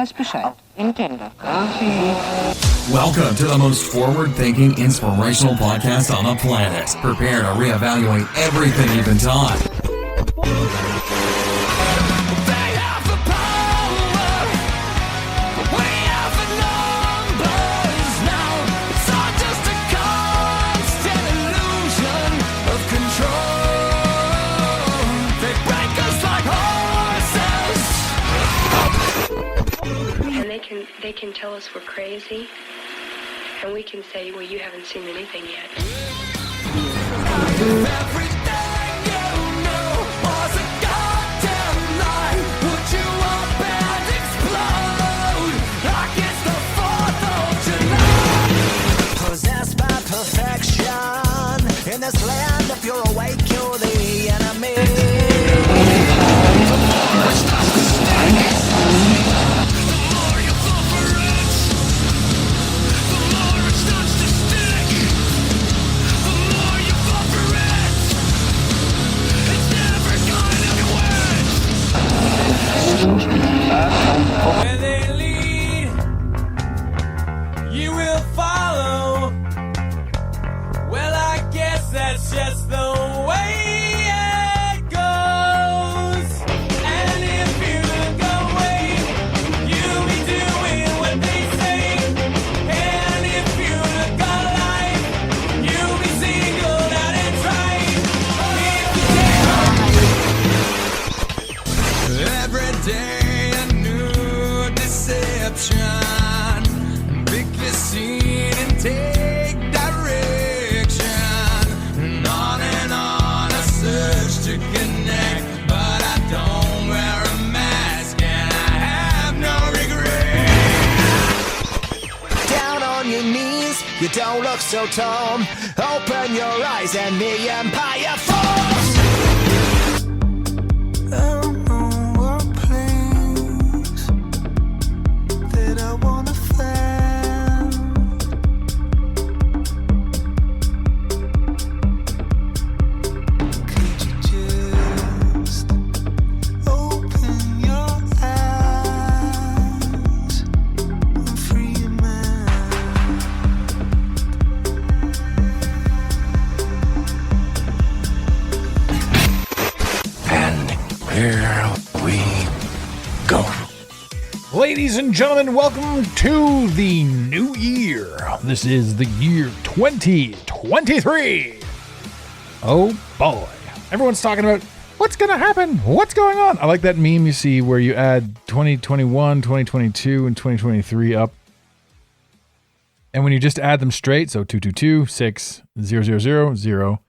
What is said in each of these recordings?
weiß Bescheid. Entiendo. Welcome to the most forward-thinking, inspirational podcast on the planet. Prepare to reevaluate everything you've been taught. They can tell us we're crazy, and we can say, well, you haven't seen anything yet. Everything you knew was a goddamn lie. Would you up and explode like it's the 4th of July? Possessed by perfection, in this land, if you're awake, you're the enemy. Where they lead, you will follow. Well, I guess that's just the way it goes. And if you look away, you'll be doing what they say. And if you look alive, you'll be singled out and tried. Every day a new deception. Pick the scene and take direction. And on a search to connect. But I don't wear a mask and I have no regret. Down on your knees, you don't look so tall. Open your eyes and the empire falls. Ladies and gentlemen, welcome to the new year. This is the year 2023. Oh boy. Everyone's talking about what's going to happen, what's going on. I like that meme you see where you add 2021, 2022, and 2023 up. And when you just add them straight, so 222, 6, 0, 0, 0, 0,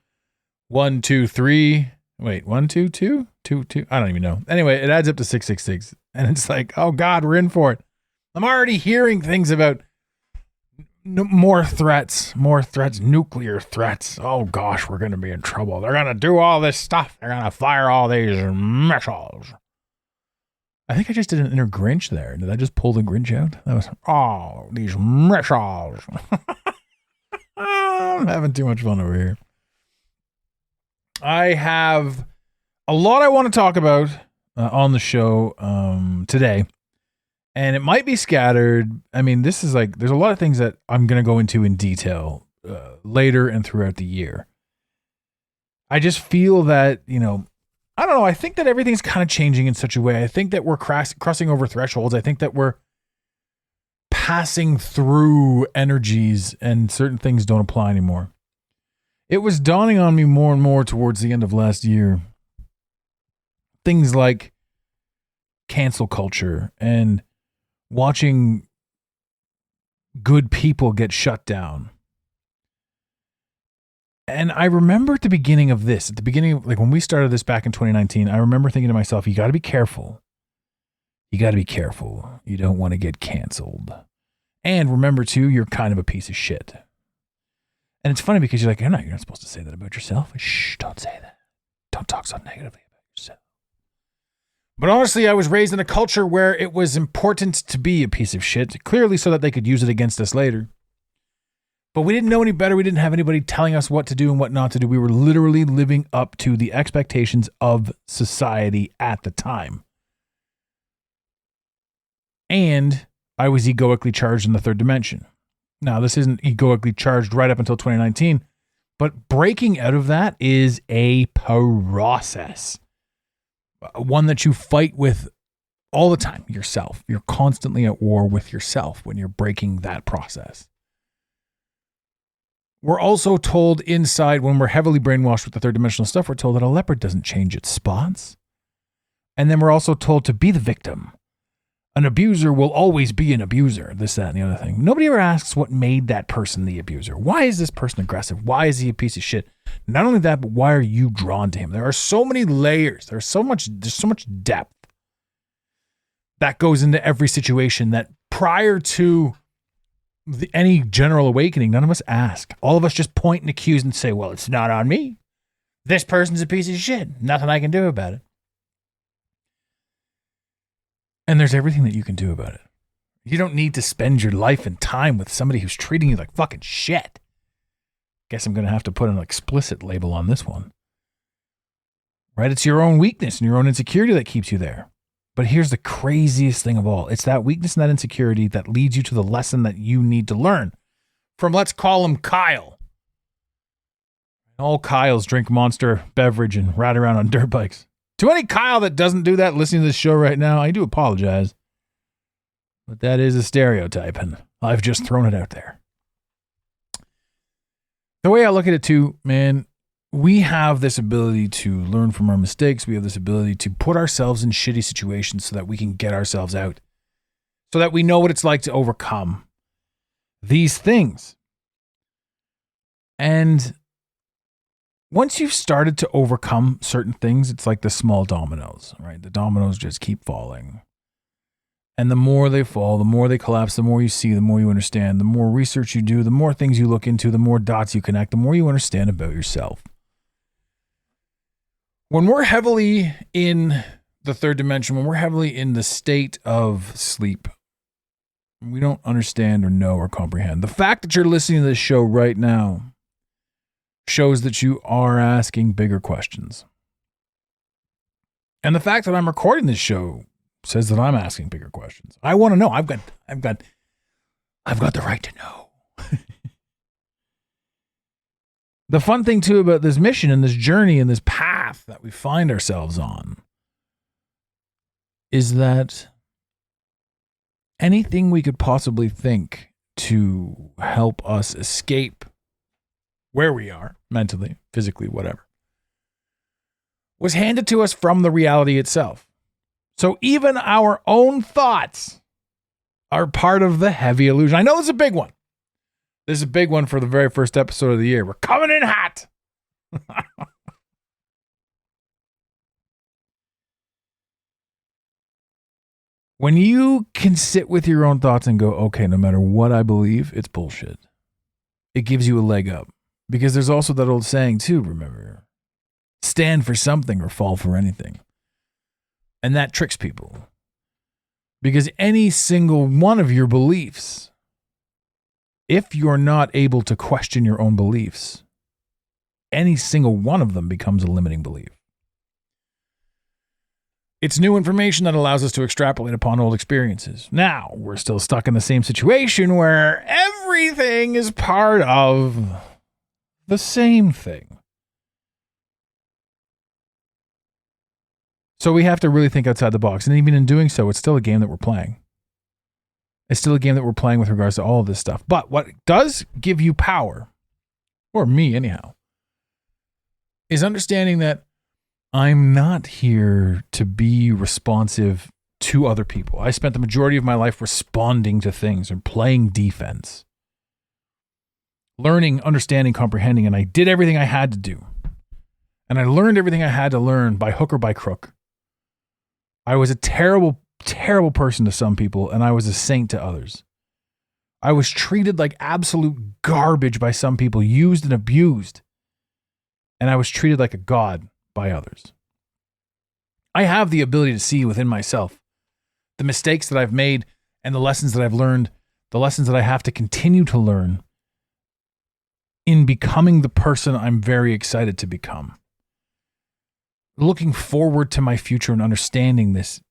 1, 2, 3, wait, 1, 2, 2, 2, 2, I don't even know. Anyway, it adds up to 666. And it's like, oh God, we're in for it. I'm already hearing things about more threats, nuclear threats. Oh gosh, we're going to be in trouble. They're going to do all this stuff. They're going to fire all these missiles. I think I just did an inner Grinch there. Did I just pull the Grinch out? That was, oh, these missiles. I'm having too much fun over here. I have a lot I want to talk about on the show today, and it might be scattered. I mean, this is like, there's a lot of things that I'm going to go into in detail later and throughout the year. I just feel that, I don't know. I think that everything's kind of changing in such a way. I think that we're crossing over thresholds. I think that we're passing through energies and certain things don't apply anymore. It was dawning on me more and more towards the end of last year. Things like cancel culture and watching good people get shut down. And I remember at the beginning of this, like when we started this back in 2019, I remember thinking to myself, you got to be careful. You got to be careful. You don't want to get canceled. And remember too, you're kind of a piece of shit. And it's funny because you're like, you're not supposed to say that about yourself. Shh, don't say that. Don't talk so negatively about yourself. But honestly, I was raised in a culture where it was important to be a piece of shit, clearly so that they could use it against us later. But we didn't know any better. We didn't have anybody telling us what to do and what not to do. We were literally living up to the expectations of society at the time. And I was egoically charged in the third dimension. Now, this isn't egoically charged right up until 2019, but breaking out of that is a process. One that you fight with all the time, yourself. You're constantly at war with yourself when you're breaking that process. We're also told inside, when we're heavily brainwashed with the third dimensional stuff, we're told that a leopard doesn't change its spots. And then we're also told to be the victim. An abuser will always be an abuser, this, that, and the other thing. Nobody ever asks what made that person the abuser. Why is this person aggressive? Why is he a piece of shit? Not only that, but why are you drawn to him? There are so many layers. There's so much depth that goes into every situation that prior to any general awakening, none of us ask. All of us just point and accuse and say, well, it's not on me. This person's a piece of shit. Nothing I can do about it. And there's everything that you can do about it. You don't need to spend your life and time with somebody who's treating you like fucking shit. Guess I'm going to have to put an explicit label on this one. Right? It's your own weakness and your own insecurity that keeps you there. But here's the craziest thing of all. It's that weakness and that insecurity that leads you to the lesson that you need to learn. From, let's call him Kyle. All Kyles drink Monster beverage and ride around on dirt bikes. To any Kyle that doesn't do that listening to this show right now, I do apologize. But that is a stereotype, and I've just thrown it out there. The way I look at it too, man, we have this ability to learn from our mistakes. We have this ability to put ourselves in shitty situations so that we can get ourselves out. So that we know what it's like to overcome these things. And once you've started to overcome certain things, it's like the small dominoes, right? The dominoes just keep falling. And the more they fall, the more they collapse, the more you see, the more you understand, the more research you do, the more things you look into, the more dots you connect, the more you understand about yourself. When we're heavily in the third dimension, when we're heavily in the state of sleep, we don't understand or know or comprehend. The fact that you're listening to this show right now shows that you are asking bigger questions. And the fact that I'm recording this show says that I'm asking bigger questions. I want to know. I've got the right to know. The fun thing too about this mission and this journey and this path that we find ourselves on is that anything we could possibly think to help us escape where we are, mentally, physically, whatever, was handed to us from the reality itself. So even our own thoughts are part of the heavy illusion. I know this is a big one. This is a big one for the very first episode of the year. We're coming in hot. When you can sit with your own thoughts and go, okay, no matter what I believe, it's bullshit. It gives you a leg up. Because there's also that old saying too, remember, stand for something or fall for anything. And that tricks people. Because any single one of your beliefs, if you're not able to question your own beliefs, any single one of them becomes a limiting belief. It's new information that allows us to extrapolate upon old experiences. Now, we're still stuck in the same situation where everything is part of the same thing. So we have to really think outside the box. And even in doing so, it's still a game that we're playing. It's still a game that we're playing with regards to all of this stuff. But what does give you power, or me anyhow, is understanding that I'm not here to be responsive to other people. I spent the majority of my life responding to things and playing defense. Learning, understanding, comprehending, and I did everything I had to do. And I learned everything I had to learn by hook or by crook. I was a terrible, terrible person to some people, and I was a saint to others. I was treated like absolute garbage by some people, used and abused. And I was treated like a god by others. I have the ability to see within myself the mistakes that I've made and the lessons that I've learned, the lessons that I have to continue to learn in becoming the person I'm very excited to become. Looking forward to my future and understanding this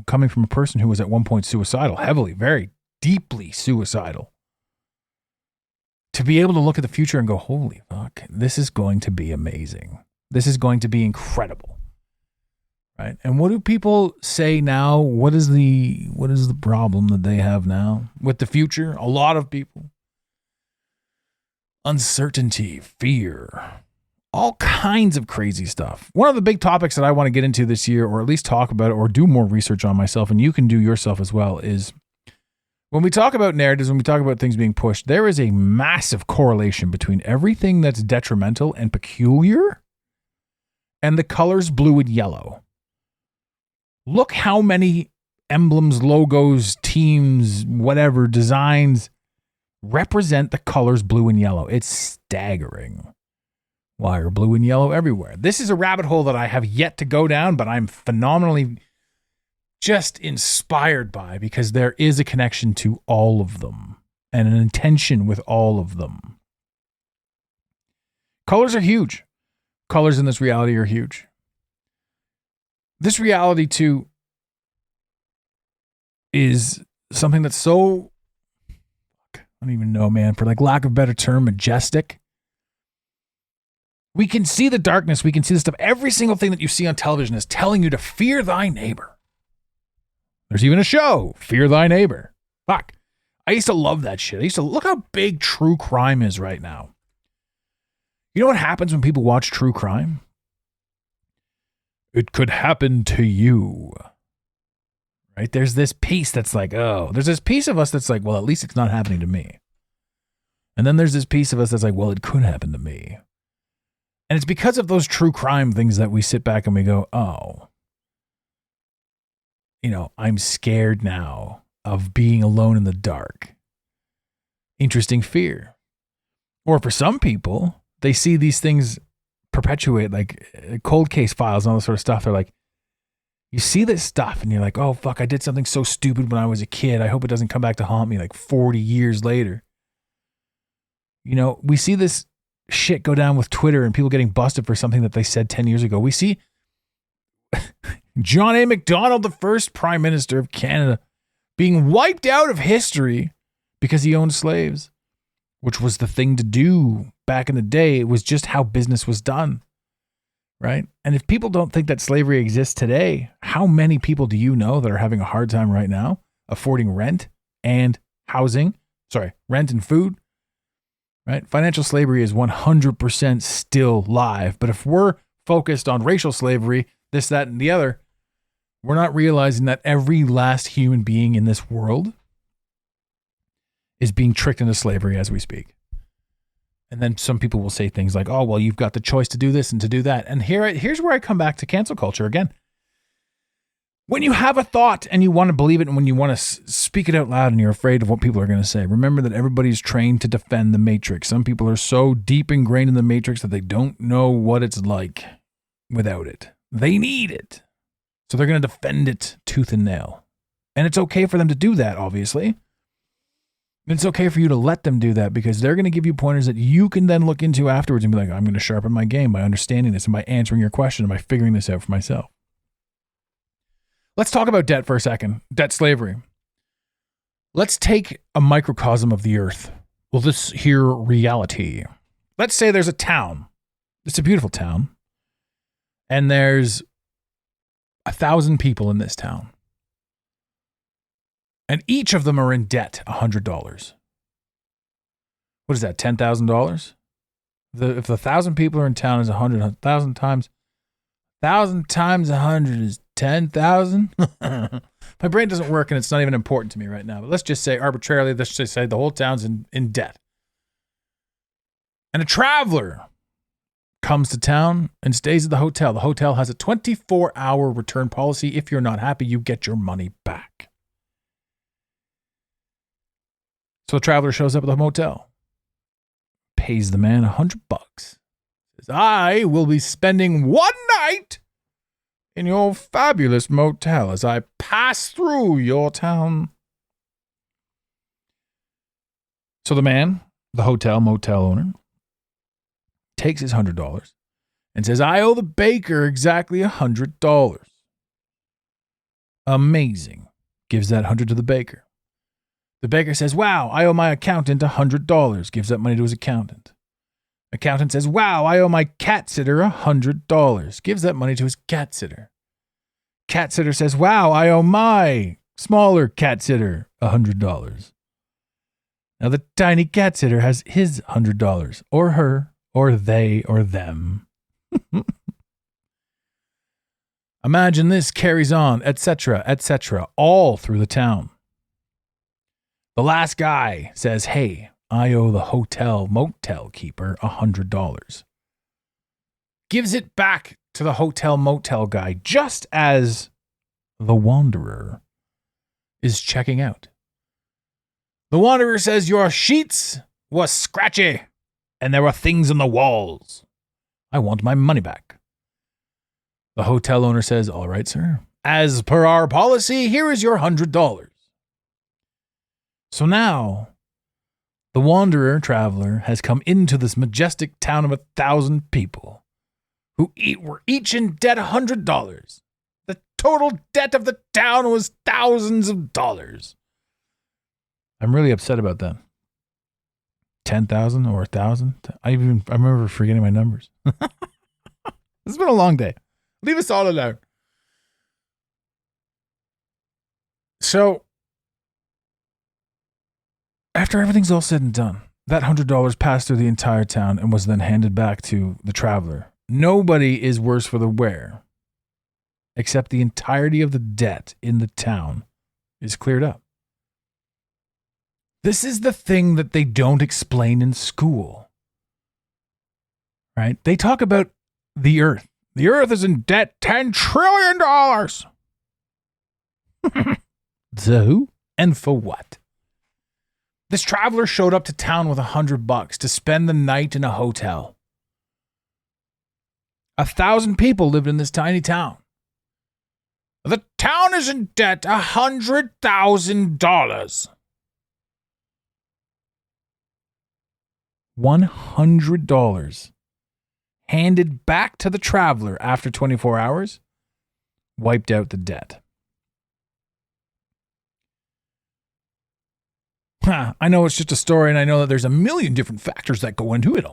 coming from a person who was at one point suicidal, heavily, very deeply suicidal, to be able to look at the future and go, holy fuck, this is going to be amazing. This is going to be incredible. Right? And what do people say now? What is the problem that they have now with the future? A lot of people. Uncertainty, fear, all kinds of crazy stuff. One of the big topics that I want to get into this year, or at least talk about it, or do more research on myself, and you can do yourself as well, is when we talk about narratives, when we talk about things being pushed, there is a massive correlation between everything that's detrimental and peculiar and the colors blue and yellow. Look how many emblems, logos, teams, whatever, designs represent the colors blue and yellow. It's staggering. Why are blue and yellow everywhere? This is a rabbit hole that I have yet to go down, but I'm phenomenally just inspired by, because there is a connection to all of them and an intention with all of them. Colors are huge. Colors in this reality are huge. This reality, too, is something that's so, I don't even know, man, for lack of a better term, majestic. We can see the darkness. We can see the stuff. Every single thing that you see on television is telling you to fear thy neighbor. There's even a show, Fear Thy Neighbor. Fuck. I used to love that shit. I used to look how big true crime is right now. You know what happens when people watch true crime? It could happen to you. Right? There's this piece that's like, oh, there's this piece of us that's like, well, at least it's not happening to me. And then there's this piece of us that's like, well, it could happen to me. And it's because of those true crime things that we sit back and we go, oh, I'm scared now of being alone in the dark. Interesting fear. Or for some people, they see these things perpetuate, like cold case files and all this sort of stuff. They're like, you see this stuff and you're like, oh, fuck, I did something so stupid when I was a kid. I hope it doesn't come back to haunt me 40 years later. We see this shit go down with Twitter and people getting busted for something that they said 10 years ago. We see John A. Macdonald, the first Prime Minister of Canada, being wiped out of history because he owned slaves, which was the thing to do back in the day. It was just how business was done, right? And if people don't think that slavery exists today, how many people do you know that are having a hard time right now affording rent and housing? Rent and food, right? Financial slavery is 100% still live. But if we're focused on racial slavery, this, that, and the other, we're not realizing that every last human being in this world is being tricked into slavery as we speak. And then some people will say things like, oh, well, you've got the choice to do this and to do that. And here's where I come back to cancel culture again. When you have a thought and you want to believe it, and when you want to speak it out loud and you're afraid of what people are going to say, remember that everybody's trained to defend the matrix. Some people are so deep ingrained in the matrix that they don't know what it's like without it. They need it. So they're going to defend it tooth and nail. And it's okay for them to do that, obviously. And it's okay for you to let them do that, because they're going to give you pointers that you can then look into afterwards and be like, I'm going to sharpen my game by understanding this and by answering your question and by figuring this out for myself. Let's talk about debt for a second. Debt slavery. Let's take a microcosm of the earth. Well, this here reality. Let's say there's a town. It's a beautiful town. And there's 1,000 people in this town. And each of them are in debt $100. What is that, $10,000? If 1,000 people are in town is 100,000 times 100 is 10,000. My brain doesn't work and it's not even important to me right now. But let's just say arbitrarily, let's just say the whole town's in debt. And a traveler comes to town and stays at the hotel. The hotel has a 24-hour return policy. If you're not happy, you get your money back. So the traveler shows up at the motel, pays the man $100. Says, I will be spending one night in your fabulous motel as I pass through your town. So the man, the motel owner, takes his $100 and says, I owe the baker exactly $100. Amazing. Gives that 100 to the baker. The baker says, wow, I owe my accountant $100. Gives that money to his accountant. Accountant says, wow, I owe my cat sitter $100. Gives that money to his cat sitter. Cat sitter says, wow, I owe my smaller cat sitter $100. Now the tiny cat sitter has his $100, or her, or they, or them. Imagine this carries on, etc., all through the town. The last guy says, hey, I owe the hotel-motel keeper $100. Gives it back to the hotel-motel guy just as the wanderer is checking out. The wanderer says, your sheets were scratchy and there were things on the walls. I want my money back. The hotel owner says, all right, sir. As per our policy, here is your $100. So now, the wanderer traveler has come into this majestic town of 1,000 people who were each in debt $100. The total debt of the town was thousands of dollars. I'm really upset about that. 10,000 or 1,000? I remember forgetting my numbers. It's been a long day. Leave us all alone. So, after everything's all said and done, that $100 passed through the entire town and was then handed back to the traveler. Nobody is worse for the wear, except the entirety of the debt in the town is cleared up. This is the thing that they don't explain in school. Right? They talk about the earth. The earth is in debt $10 trillion. The who? And for what? This traveler showed up to town with $100 to spend the night in a hotel. 1,000 people lived in this tiny town. The town is in debt $100,000. $100 handed back to the traveler after 24 hours wiped out the debt. I know it's just a story, and I know that there's a million different factors that go into it.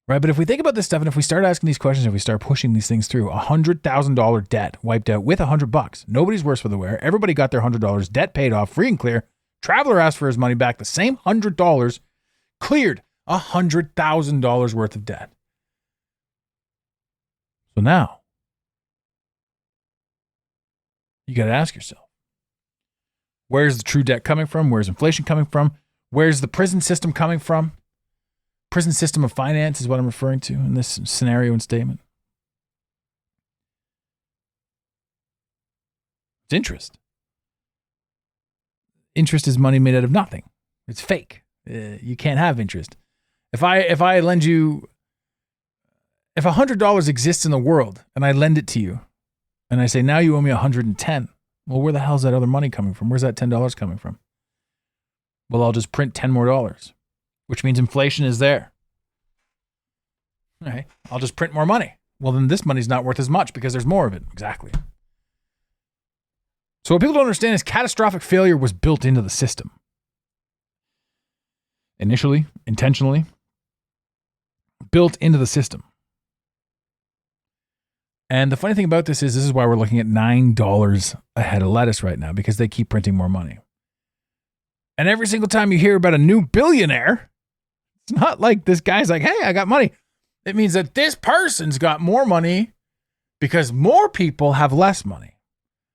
Right, but if we think about this stuff, and if we start asking these questions, if we start pushing these things through, $100,000 debt wiped out with $100. Nobody's worse for the wear. Everybody got their $100, debt paid off, free and clear. Traveler asked for his money back. The same $100 cleared $100,000 worth of debt. So now, you got to ask yourself, where's the true debt coming from? Where's inflation coming from? Where's the prison system coming from? Prison system of finance is what I'm referring to in this scenario and statement. It's interest. Interest is money made out of nothing. It's fake. You can't have interest. If I lend you, if $100 exists in the world and I lend it to you and I say, now you owe me 110, well, where the hell's that other money coming from? Where's that $10 coming from? Well, I'll just print $10 more, which means inflation is there. All right, I'll just print more money. Well, then this money's not worth as much because there's more of it. Exactly. So what people don't understand is catastrophic failure was built into the system. Initially, intentionally, built into the system. And the funny thing about this is why we're looking at $9 a head of lettuce right now, because they keep printing more money. And every single time you hear about a new billionaire, it's not like this guy's like, hey, I got money. It means that this person's got more money because more people have less money.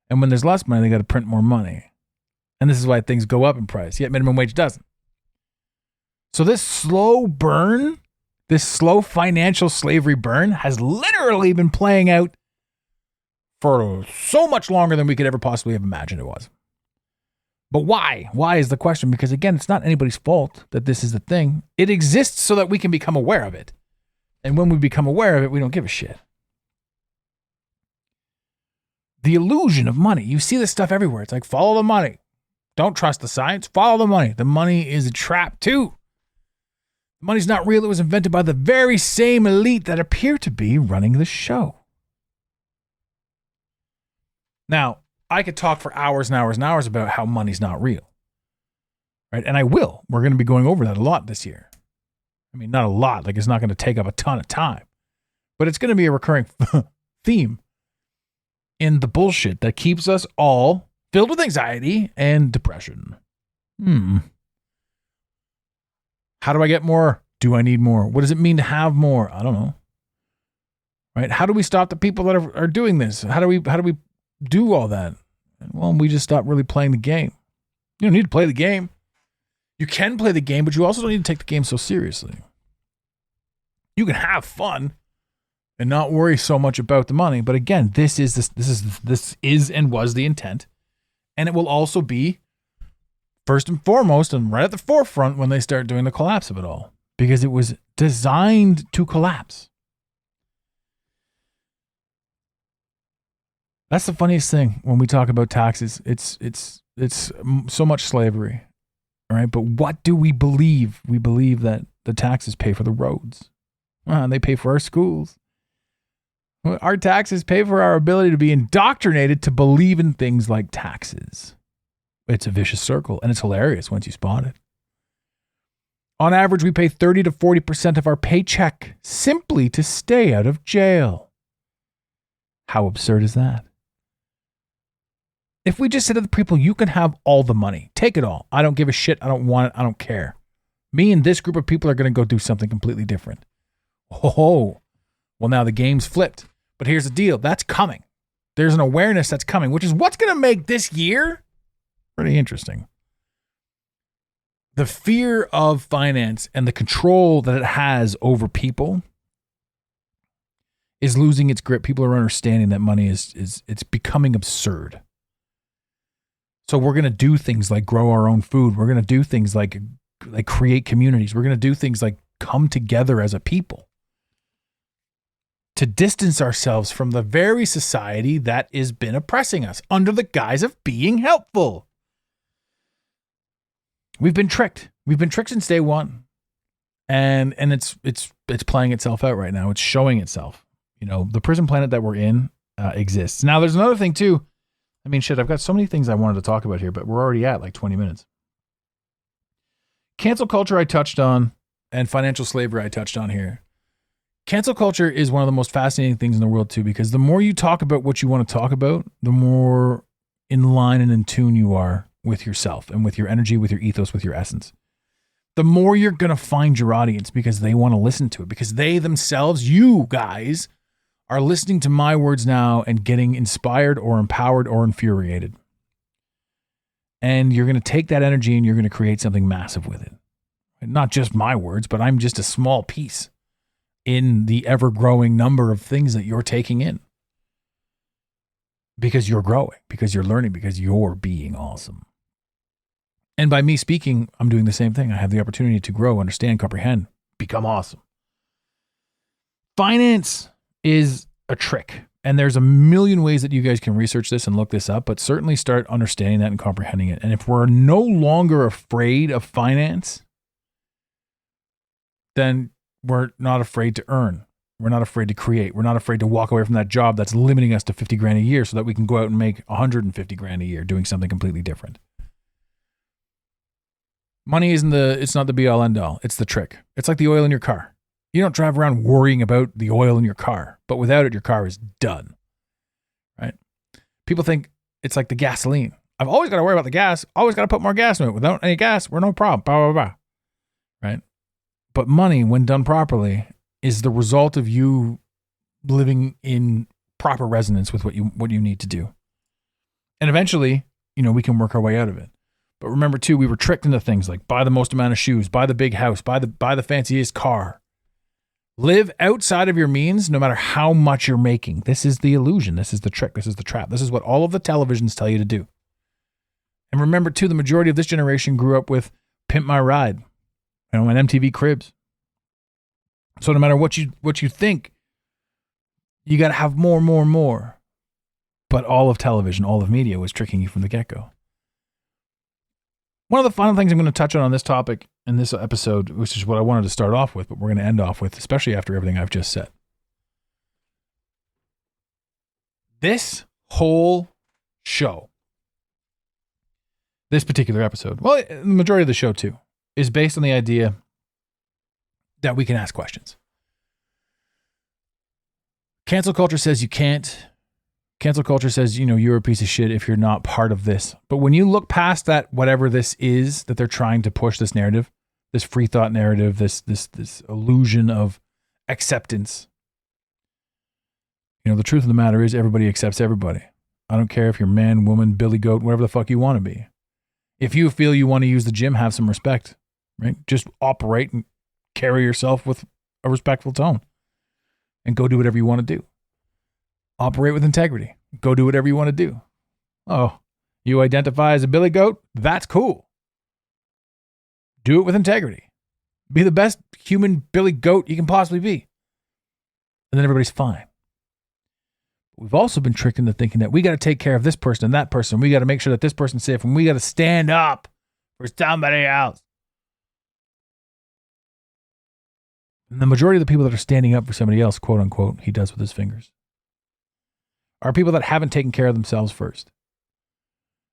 And when there's less money, they got to print more money. And this is why things go up in price, yet minimum wage doesn't. So this slow burn, this slow financial slavery burn has literally been playing out for so much longer than we could ever possibly have imagined it was. But why? Why is the question? Because again, it's not anybody's fault that this is the thing. It exists so that we can become aware of it. And when we become aware of it, we don't give a shit. The illusion of money. You see this stuff everywhere. It's like, follow the money. Don't trust the science. Follow the money. The money is a trap too. Money's not real. It was invented by the very same elite that appear to be running the show. Now, I could talk for hours and hours and hours about how money's not real. Right? And I will. We're going to be going over that a lot this year. I mean, not a lot. Like, it's not going to take up a ton of time. But it's going to be a recurring theme in the bullshit that keeps us all filled with anxiety and depression. How do I get more? Do I need more? What does it mean to have more? I don't know. Right? How do we stop the people that are doing this? How do we do all that? Well, we just stop really playing the game. You don't need to play the game. You can play the game, but you also don't need to take the game so seriously. You can have fun and not worry so much about the money. But again, this is and was the intent. And it will also be first and foremost and right at the forefront when they start doing the collapse of it all, because it was designed to collapse. That's the funniest thing when we talk about taxes. It's so much slavery, right? But what do we believe? We believe that the taxes pay for the roads. They pay for our schools. Our taxes pay for our ability to be indoctrinated to believe in things like taxes. It's a vicious circle, and it's hilarious once you spot it. On average, we pay 30 to 40% of our paycheck simply to stay out of jail. How absurd is that? If we just said to the people, you can have all the money, take it all. I don't give a shit. I don't want it. I don't care. Me and this group of people are going to go do something completely different. Oh, well, now the game's flipped. But here's the deal. That's coming. There's an awareness that's coming, which is what's going to make this year pretty interesting. The fear of finance and the control that it has over people is losing its grip. People are understanding that money is it's becoming absurd. So we're going to do things like grow our own food. We're going to do things like create communities. We're going to do things like come together as a people to distance ourselves from the very society that has been oppressing us under the guise of being helpful. We've been tricked. We've been tricked since day one. And it's playing itself out right now. It's showing itself. You know, the prison planet that we're in exists. Now, there's another thing too. I mean, shit, I've got so many things I wanted to talk about here, but we're already at like 20 minutes. Cancel culture I touched on, and financial slavery I touched on here. Cancel culture is one of the most fascinating things in the world too, because the more you talk about what you want to talk about, the more in line and in tune you are with yourself and with your energy, with your ethos, with your essence. The more you're going to find your audience because they want to listen to it, because they themselves, you guys, are listening to my words now and getting inspired or empowered or infuriated. And you're going to take that energy and you're going to create something massive with it. Not just my words, but I'm just a small piece in the ever-growing number of things that you're taking in. Because you're growing, because you're learning, because you're being awesome. And by me speaking, I'm doing the same thing. I have the opportunity to grow, understand, comprehend, become awesome. Finance is a trick. And there's a million ways that you guys can research this and look this up, but certainly start understanding that and comprehending it. And if we're no longer afraid of finance, then we're not afraid to earn. We're not afraid to create. We're not afraid to walk away from that job that's limiting us to 50 grand a year so that we can go out and make 150 grand a year doing something completely different. Money it's not the be all end all. It's the trick. It's like the oil in your car. You don't drive around worrying about the oil in your car, but without it, your car is done. Right? People think it's like the gasoline. I've always got to worry about the gas. Always got to put more gas in it. Without any gas, we're no problem. Blah, blah, blah. Right? But money, when done properly, is the result of you living in proper resonance with what you need to do. And eventually, we can work our way out of it. But remember too, we were tricked into things like buy the most amount of shoes, buy the big house, buy the fanciest car. Live outside of your means no matter how much you're making. This is the illusion. This is the trick. This is the trap. This is what all of the televisions tell you to do. And remember too, the majority of this generation grew up with Pimp My Ride, and MTV Cribs. So no matter what you think, you got to have more. But all of television, all of media was tricking you from the get-go. One of the final things I'm going to touch on this topic in this episode, which is what I wanted to start off with, but we're going to end off with, especially after everything I've just said. This whole show, this particular episode, well, the majority of the show too, is based on the idea that we can ask questions. Cancel culture says you can't. Cancel culture says, you're a piece of shit if you're not part of this. But when you look past that, whatever this is that they're trying to push, this narrative, this free thought narrative, this illusion of acceptance, the truth of the matter is everybody accepts everybody. I don't care if you're man, woman, billy goat, whatever the fuck you want to be. If you feel you want to use the gym, have some respect, right? Just operate and carry yourself with a respectful tone and go do whatever you want to do. Operate with integrity. Go do whatever you want to do. Oh, you identify as a billy goat? That's cool. Do it with integrity. Be the best human billy goat you can possibly be. And then everybody's fine. We've also been tricked into thinking that we got to take care of this person and that person. We got to make sure that this person's safe, and we got to stand up for somebody else. And the majority of the people that are standing up for somebody else, quote unquote, he does with his fingers, are people that haven't taken care of themselves first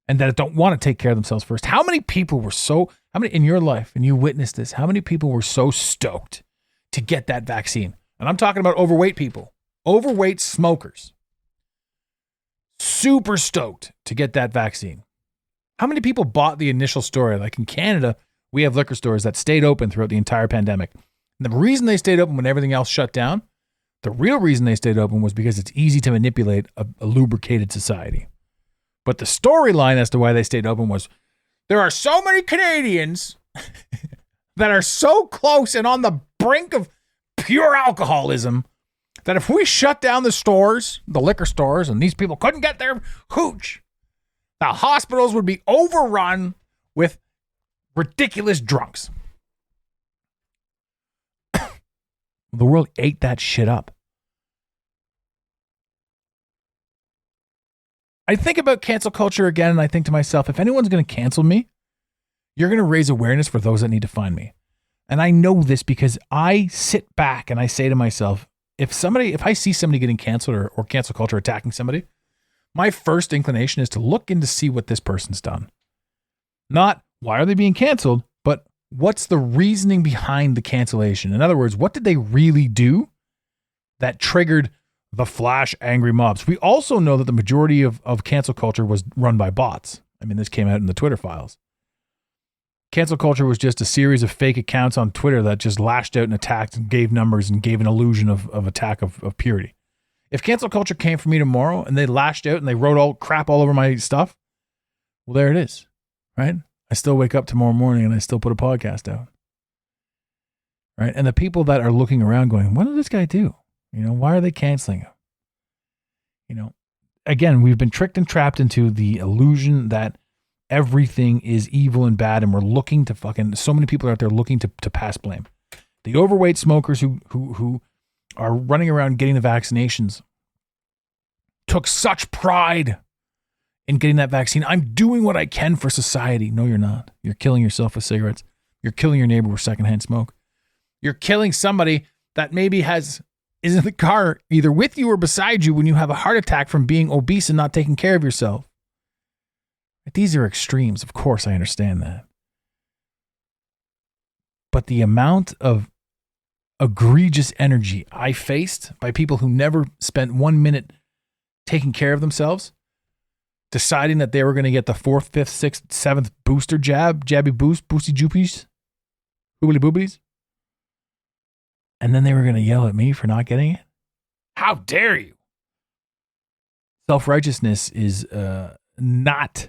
and that don't want to take care of themselves first. How many people were how many in your life, and you witnessed this, how many people were so stoked to get that vaccine? And I'm talking about overweight people, overweight smokers, super stoked to get that vaccine. How many people bought the initial story? Like in Canada, we have liquor stores that stayed open throughout the entire pandemic. And the reason they stayed open when everything else shut down, the real reason they stayed open was because it's easy to manipulate a lubricated society. But the storyline as to why they stayed open was there are so many Canadians that are so close and on the brink of pure alcoholism that if we shut down the stores, the liquor stores, and these people couldn't get their hooch, the hospitals would be overrun with ridiculous drunks. The world ate that shit up. I think about cancel culture again, and I think to myself, if anyone's going to cancel me, you're going to raise awareness for those that need to find me. And I know this because I sit back and I say to myself, if I see somebody getting canceled or cancel culture attacking somebody, my first inclination is to look in to see what this person's done. Not why are they being canceled, but what's the reasoning behind the cancellation? In other words, what did they really do that triggered the flash angry mobs? We also know that the majority of cancel culture was run by bots. I mean, this came out in the Twitter files. Cancel culture was just a series of fake accounts on Twitter that just lashed out and attacked and gave numbers and gave an illusion of attack of purity. If cancel culture came for me tomorrow and they lashed out and they wrote all crap all over my stuff, well, there it is, right? I still wake up tomorrow morning and I still put a podcast out, right? And the people that are looking around going, what did this guy do? Why are they canceling him? Again, we've been tricked and trapped into the illusion that everything is evil and bad, and we're looking to so many people are out there looking to pass blame. The overweight smokers who are running around getting the vaccinations took such pride in getting that vaccine. I'm doing what I can for society. No, you're not. You're killing yourself with cigarettes. You're killing your neighbor with secondhand smoke. You're killing somebody that maybe is in the car either with you or beside you when you have a heart attack from being obese and not taking care of yourself. These are extremes. Of course, I understand that. But the amount of egregious energy I faced by people who never spent 1 minute taking care of themselves, deciding that they were going to get the 4th, 5th, 6th, 7th booster jabby boost, boosty joopies, boobly booblies, and then they were going to yell at me for not getting it. How dare you? Self-righteousness is not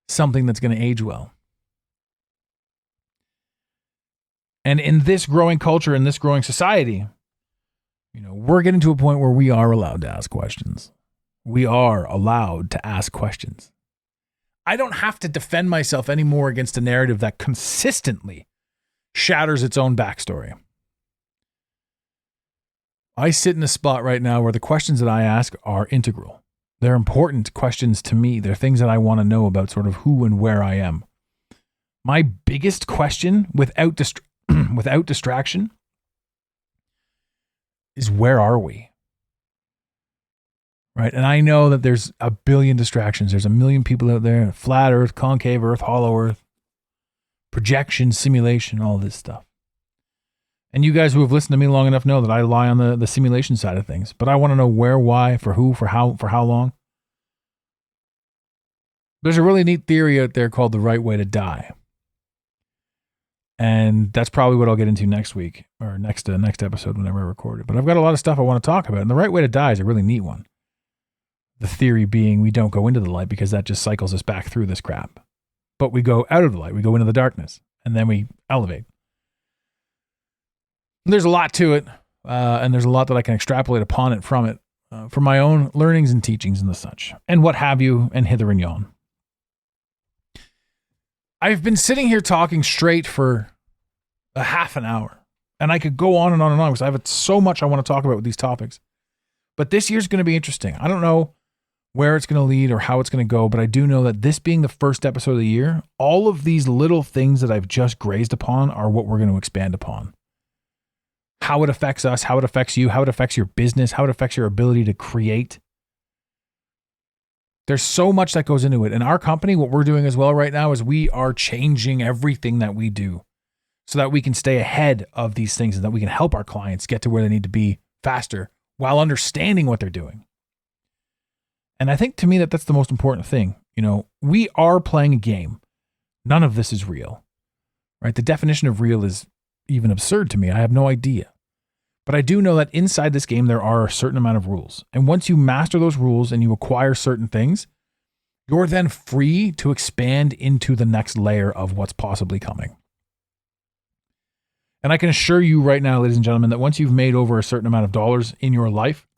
something that's going to age well. And in this growing culture, in this growing society, we're getting to a point where we are allowed to ask questions. We are allowed to ask questions. I don't have to defend myself anymore against a narrative that consistently shatters its own backstory. I sit in a spot right now where the questions that I ask are integral. They're important questions to me. They're things that I want to know about sort of who and where I am. My biggest question without distraction is where are we? right? And I know that there's a billion distractions. There's a million people out there, flat earth, concave earth, hollow earth, projection, simulation, all this stuff. And you guys who have listened to me long enough know that I lie on the simulation side of things. But I want to know where, why, for who, for how long. There's a really neat theory out there called the right way to die. And that's probably what I'll get into next week or next episode whenever I record it. But I've got a lot of stuff I want to talk about. And the right way to die is a really neat one. The theory being we don't go into the light because that just cycles us back through this crap. But we go out of the light. We go into the darkness. And then we elevate. There's a lot to it. And there's a lot that I can extrapolate upon it from it. From my own learnings and teachings and the such. And what have you, and hither and yon. I've been sitting here talking straight for a half an hour, and I could go on and on and on because I have so much I want to talk about with these topics. But this year's going to be interesting. I don't know where it's going to lead or how it's going to go, but I do know that this being the first episode of the year, all of these little things that I've just grazed upon are what we're going to expand upon. How it affects us, how it affects you, how it affects your business, how it affects your ability to create. There's so much that goes into it. In our company, what we're doing as well right now is we are changing everything that we do so that we can stay ahead of these things and that we can help our clients get to where they need to be faster while understanding what they're doing. And I think to me that's the most important thing. You know, we are playing a game. None of this is real, right? The definition of real is even absurd to me. I have no idea. But I do know that inside this game, there are a certain amount of rules. And once you master those rules and you acquire certain things, you're then free to expand into the next layer of what's possibly coming. And I can assure you right now, ladies and gentlemen, that once you've made over a certain amount of dollars in your life,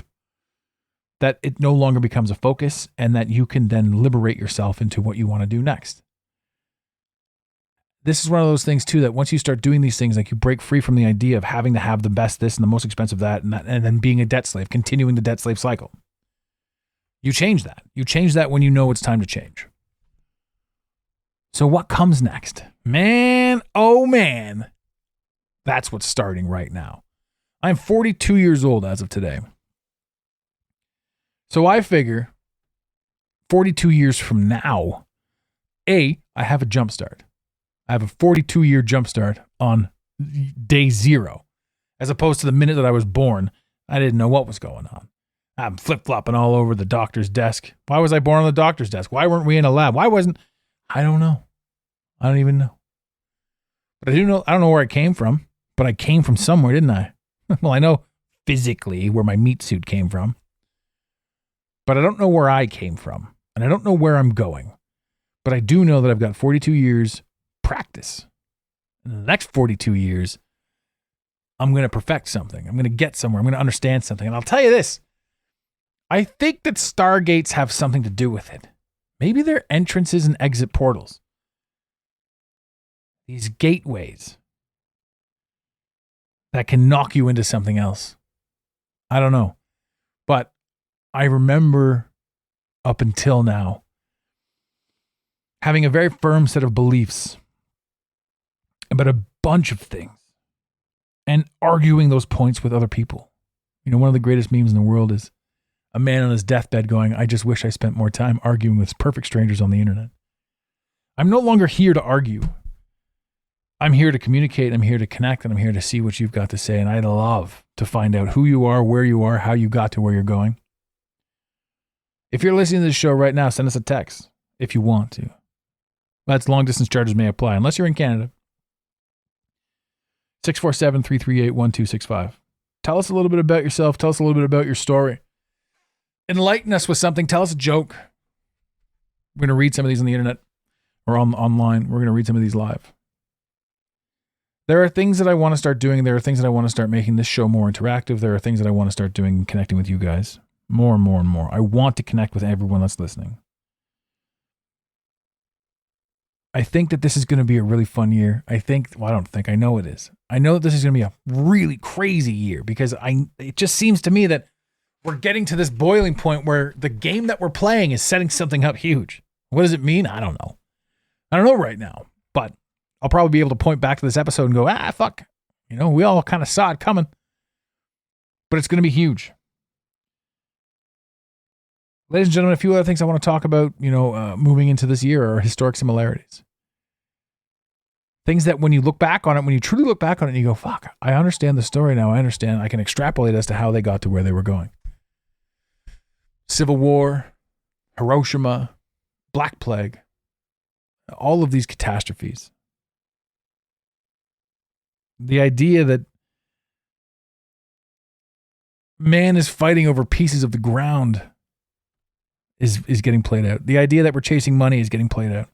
that it no longer becomes a focus and that you can then liberate yourself into what you want to do next. This is one of those things too, that once you start doing these things, like you break free from the idea of having to have the best this and the most expensive that, and then being a debt slave, continuing the debt slave cycle. You change that. You change that when you know it's time to change. So what comes next? Man, oh man. That's what's starting right now. I'm 42 years old as of today. So I figure 42 years from now, I have a jump start. I have a 42-year jumpstart on day zero, as opposed to the minute that I was born. I didn't know what was going on. I'm flip-flopping all over the doctor's desk. Why was I born on the doctor's desk? Why weren't we in a lab? I don't know. I don't even know. But I do know, I don't know where I came from, but I came from somewhere, didn't I? Well, I know physically where my meat suit came from, but I don't know where I came from, and I don't know where I'm going. But I do know that I've got 42 years practice. In the next 42 years, I'm going to perfect something. I'm going to get somewhere. I'm going to understand something. And I'll tell you this. I think that stargates have something to do with it. Maybe they're entrances and exit portals. These gateways that can knock you into something else. I don't know. But I remember up until now having a very firm set of beliefs about a bunch of things and arguing those points with other people. You know, one of the greatest memes in the world is a man on his deathbed going, I just wish I spent more time arguing with perfect strangers on the internet. I'm no longer here to argue. I'm here to communicate. I'm here to connect, and I'm here to see what you've got to say. And I'd love to find out who you are, where you are, how you got to where you're going. If you're listening to this show right now, send us a text if you want to. That's long distance charges may apply, unless you're in Canada. 647-338-1265. Tell us a little bit about yourself. Tell us a little bit about your story. Enlighten us with something. Tell us a joke. We're going to read some of these on the internet or online. We're going to read some of these live. There are things that I want to start doing. There are things that I want to start making this show more interactive. There are things that I want to start doing and connecting with you guys more and more and more. I want to connect with everyone that's listening. I think that this is going to be a really fun year. I know it is. I know that this is going to be a really crazy year because it just seems to me that we're getting to this boiling point where the game that we're playing is setting something up huge. What does it mean? I don't know. I don't know right now, but I'll probably be able to point back to this episode and go, fuck. You know, we all kind of saw it coming, but it's going to be huge. Ladies and gentlemen, a few other things I want to talk about, moving into this year are historic similarities. Things that when you look back on it, when you truly look back on it, and you go, fuck, I understand the story now. I understand. I can extrapolate as to how they got to where they were going. Civil War, Hiroshima, Black Plague, all of these catastrophes. The idea that man is fighting over pieces of the ground is getting played out. The idea that we're chasing money is getting played out.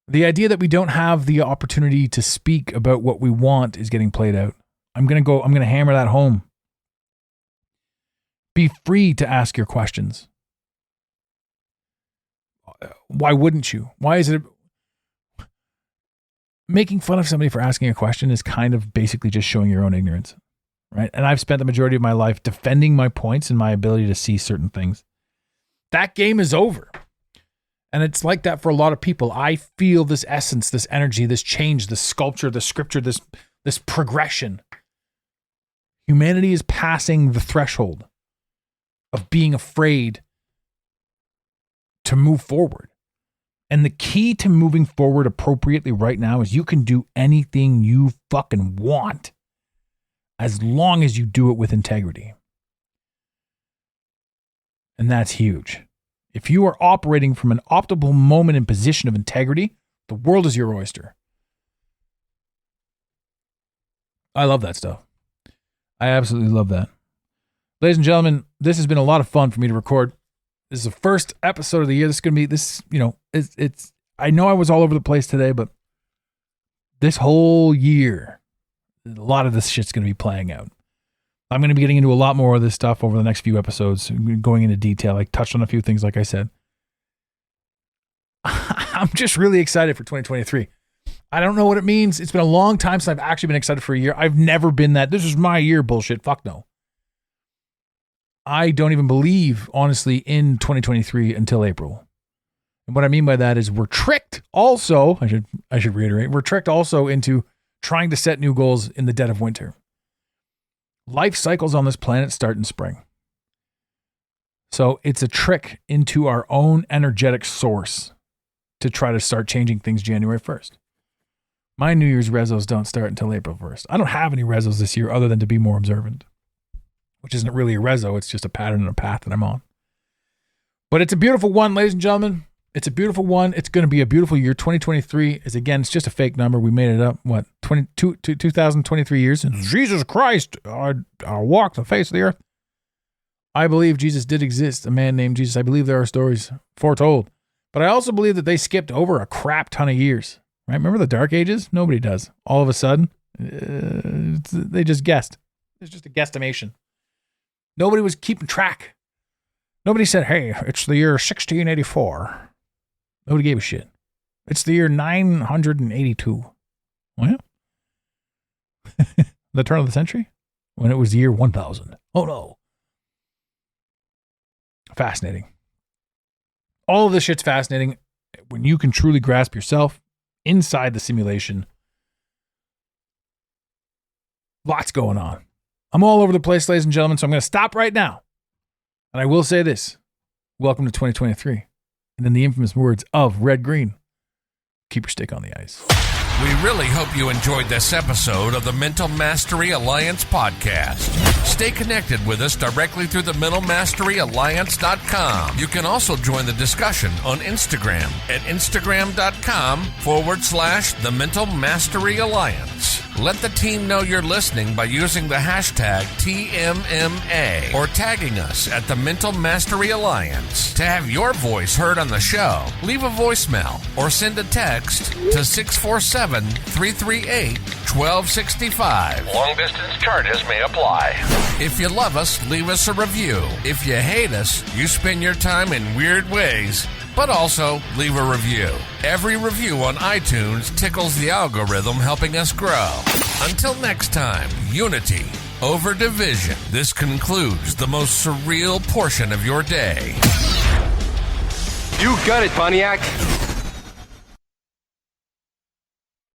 The idea that we don't have the opportunity to speak about what we want is getting played out. I'm going to hammer that home. Be free to ask your questions. Why wouldn't you? Why is it making fun of somebody for asking a question is kind of basically just showing your own ignorance, right? And I've spent the majority of my life defending my points and my ability to see certain things. That game is over. And it's like that for a lot of people. I feel this essence, this energy, this change, this sculpture, this scripture, this progression. Humanity is passing the threshold of being afraid to move forward. And the key to moving forward appropriately right now is you can do anything you fucking want as long as you do it with integrity. And that's huge. If you are operating from an optimal moment and position of integrity, the world is your oyster. I love that stuff. I absolutely love that. Ladies and gentlemen, this has been a lot of fun for me to record. This is the first episode of the year. This is going to be, it's I know I was all over the place today, but this whole year, a lot of this shit's going to be playing out. I'm going to be getting into a lot more of this stuff over the next few episodes, going into detail. I touched on a few things, like I said. I'm just really excited for 2023. I don't know what it means. It's been a long time since I've actually been excited for a year. I've never been that. This is my year bullshit. Fuck no. I don't even believe, honestly, in 2023 until April. And what I mean by that is we're tricked also, I should reiterate, we're tricked also into trying to set new goals in the dead of winter. Life cycles on this planet start in spring. So it's a trick into our own energetic source to try to start changing things January 1st. My New Year's rezos don't start until April 1st. I don't have any rezos this year other than to be more observant, which isn't really a rezo. It's just a pattern and a path that I'm on. But it's a beautiful one, ladies and gentlemen. It's a beautiful one. It's going to be a beautiful year. 2023 is, again, it's just a fake number. We made it up, 2023 years since Jesus Christ walked the face of the earth. I believe Jesus did exist, a man named Jesus. I believe there are stories foretold. But I also believe that they skipped over a crap ton of years. Right? Remember the Dark Ages? Nobody does. All of a sudden, they just guessed. It's just a guesstimation. Nobody was keeping track. Nobody said, hey, it's the year 1684. Nobody gave a shit. It's the year 982. Oh, yeah? The turn of the century? When it was the year 1000. Oh, no. Fascinating. All of this shit's fascinating when you can truly grasp yourself inside the simulation. Lots going on. I'm all over the place, ladies and gentlemen, so I'm going to stop right now. And I will say this. Welcome to 2023. And in the infamous words of Red Green, keep your stick on the ice. We really hope you enjoyed this episode of the Mental Mastery Alliance podcast. Stay connected with us directly through the mentalmasteryalliance.com. You can also join the discussion on Instagram at instagram.com/the Mental Mastery Alliance. Let the team know you're listening by using the hashtag TMMA or tagging us at the Mental Mastery Alliance. To have your voice heard on the show, leave a voicemail or send a text to 647-338-1265. Long distance charges may apply. If you love us, leave us a review. If you hate us, you spend your time in weird ways, but also leave a review. Every review on iTunes tickles the algorithm, helping us grow. Until next time, unity over division. This concludes the most surreal portion of your day. You got it, Pontiac.